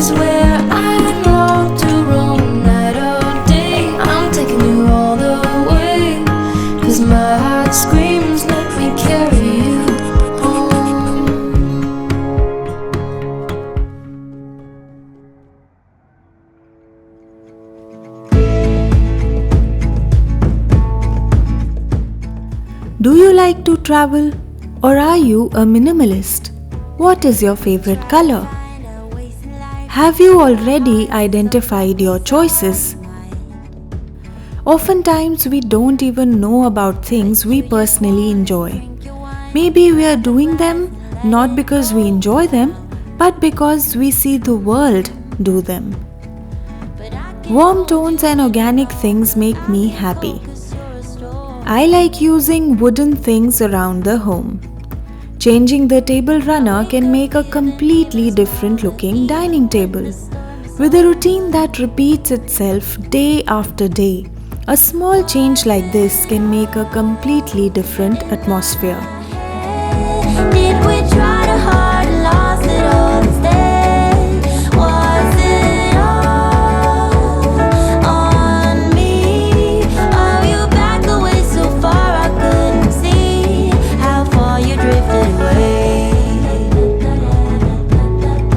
is where I long to roam night or day. I'm taking you all the way, 'cause my heart screams, let me carry you home. Do you like to travel, or are you a minimalist? What is your favorite color? Have you already identified your choices? Oftentimes we don't even know about things we personally enjoy. Maybe we are doing them not because we enjoy them, but because we see the world do them. Warm tones and organic things make me happy. I like using wooden things around the home. Changing the table runner can make a completely different looking dining table. With a routine that repeats itself day after day, a small change like this can make a completely different atmosphere. Did we try to hard and lost it all instead? Was it all on me? Oh, you backed away so far I couldn't see how far you drifted away.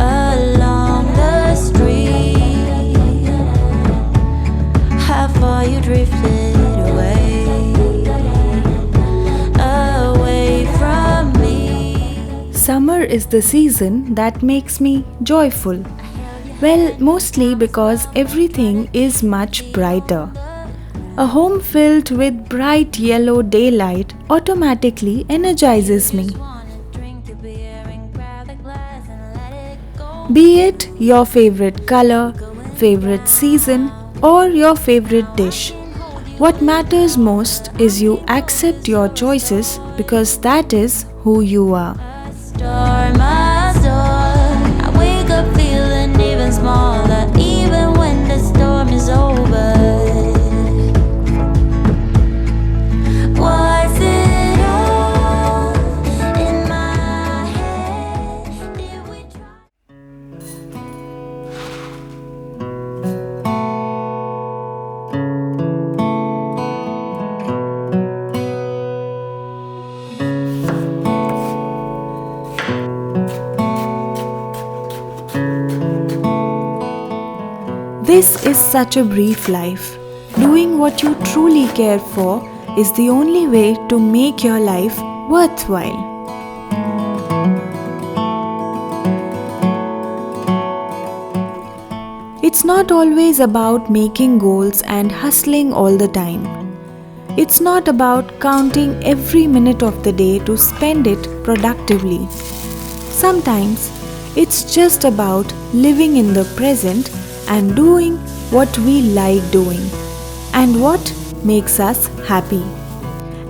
Along the street, how far you drifted away from me. Summer is the season that makes me joyful. Well, mostly because everything is much brighter. A home filled with bright yellow daylight automatically energizes me. Be it your favorite color, favorite season, or your favorite dish, what matters most is you accept your choices because that is who you are. Storm a storm, I wake up feeling even smaller, even when the storm is over. Was it all in my head? Did we try? This is such a brief life. Doing what you truly care for is the only way to make your life worthwhile. It's not always about making goals and hustling all the time. It's not about counting every minute of the day to spend it productively. Sometimes it's just about living in the present and doing what we like doing and what makes us happy.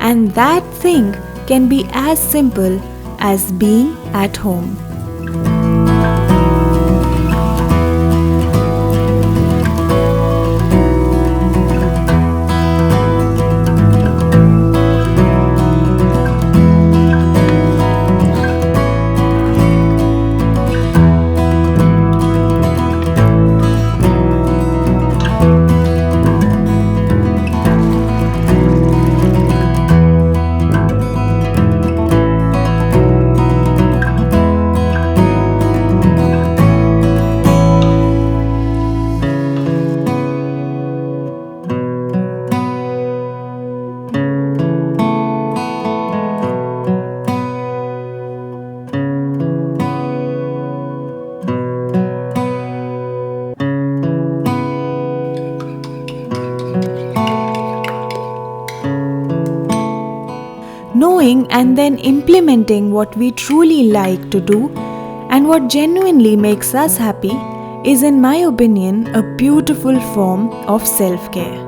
And that thing can be as simple as being at home. Knowing and then implementing what we truly like to do and what genuinely makes us happy is, in my opinion, a beautiful form of self-care.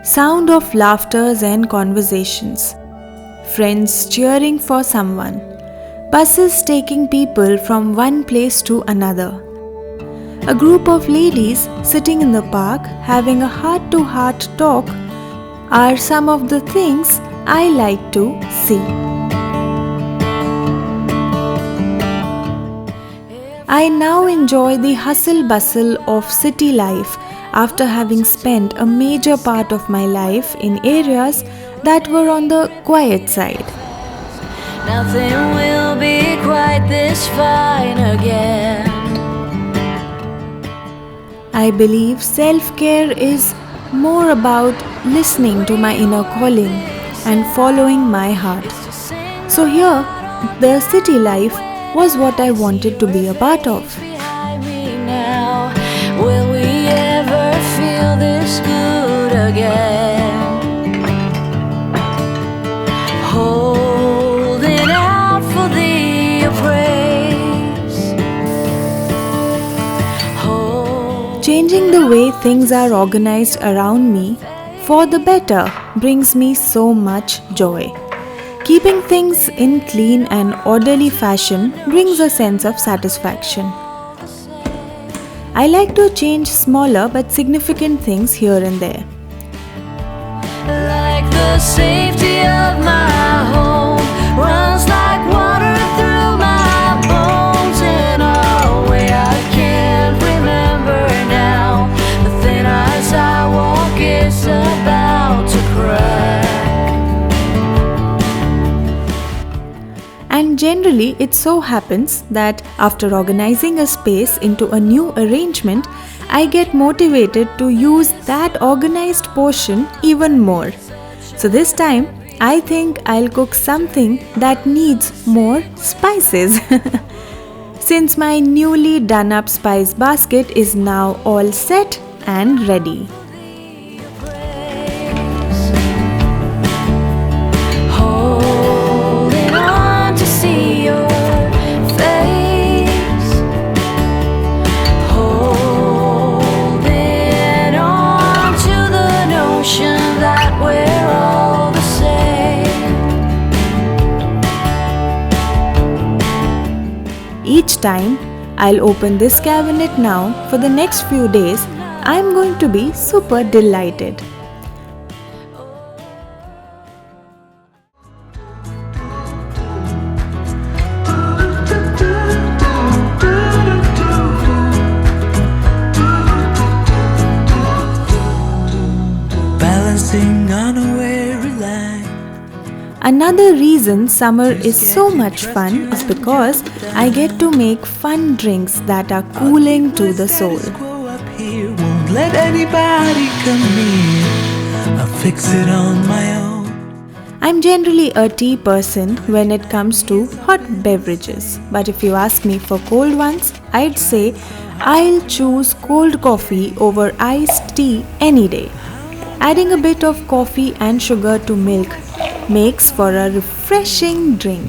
Sound of laughters and conversations. Friends cheering for someone. Buses taking people from one place to another. A group of ladies sitting in the park having a heart-to-heart talk are some of the things I like to see. I now enjoy the hustle bustle of city life after having spent a major part of my life in areas that were on the quiet side. Nothing will be quite this fine again. I believe self-care is more about listening to my inner calling and following my heart. So here, the city life was what I wanted to be a part of. Behind me now, will we ever feel this good again? Holding out for the appraise. Changing the way things are organized around me for the better brings me so much joy. Keeping things in clean and orderly fashion brings a sense of satisfaction. I like to change smaller but significant things here and there. Like the safety of my home runs like water through my bones in a way I can't remember now. The thin ice I walk is about to crack. And generally, it so happens that after organizing a space into a new arrangement, I get motivated to use that organized portion even more. So this time, I think I'll cook something that needs more spices. Since my newly done up spice basket is now all set and ready. Holding on to see your face. Holding on to the notion that we're all the same. Each time I'll open this cabinet now for the next few days, I'm going to be super delighted. Balancing on a weary line. Another reason summer is so much fun is because I get to make fun drinks that are cooling to the soul. Grow up here, won't let anybody come near. I'll fix it on my own. I'm generally a tea person when it comes to hot beverages, but if you ask me for cold ones, I'd say I'll choose cold coffee over iced tea any day. Adding a bit of coffee and sugar to milk makes for a refreshing drink.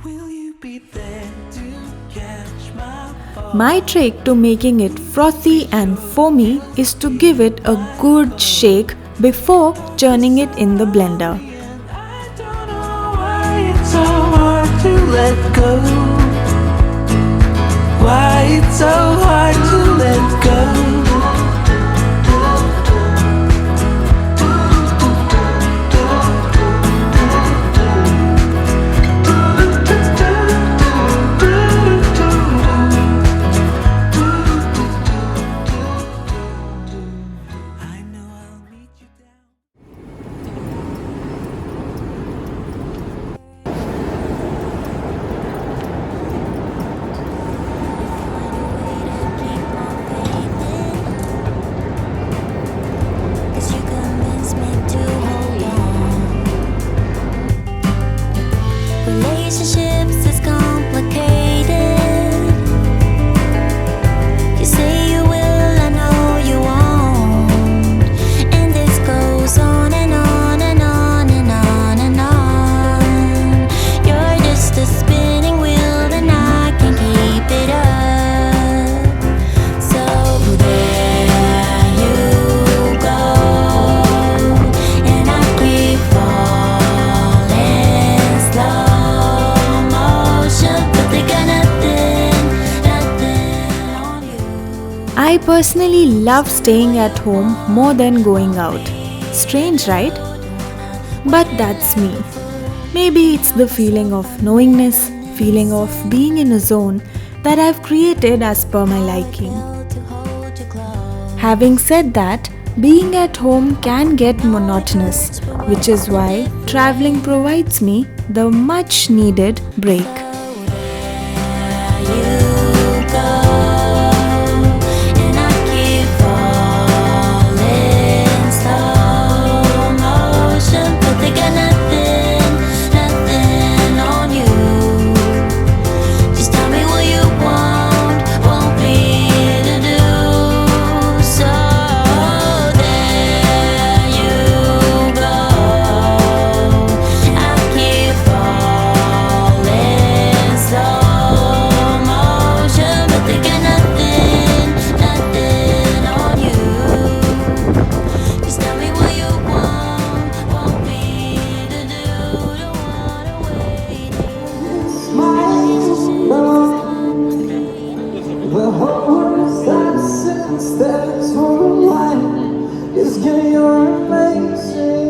Will you be there to catch my fall? My trick to making it frothy and foamy is to give it a good shake before churning it in the blender. I don't know why it's so hard to let go. Why it's so hard to let go. I personally love staying at home more than going out. Strange, right? But that's me. Maybe it's the feeling of knowingness, feeling of being in a zone that I've created as per my liking. Having said that, being at home can get monotonous, which is why traveling provides me the much needed break. The whole world stops and steps for a while. It's getting your amazing.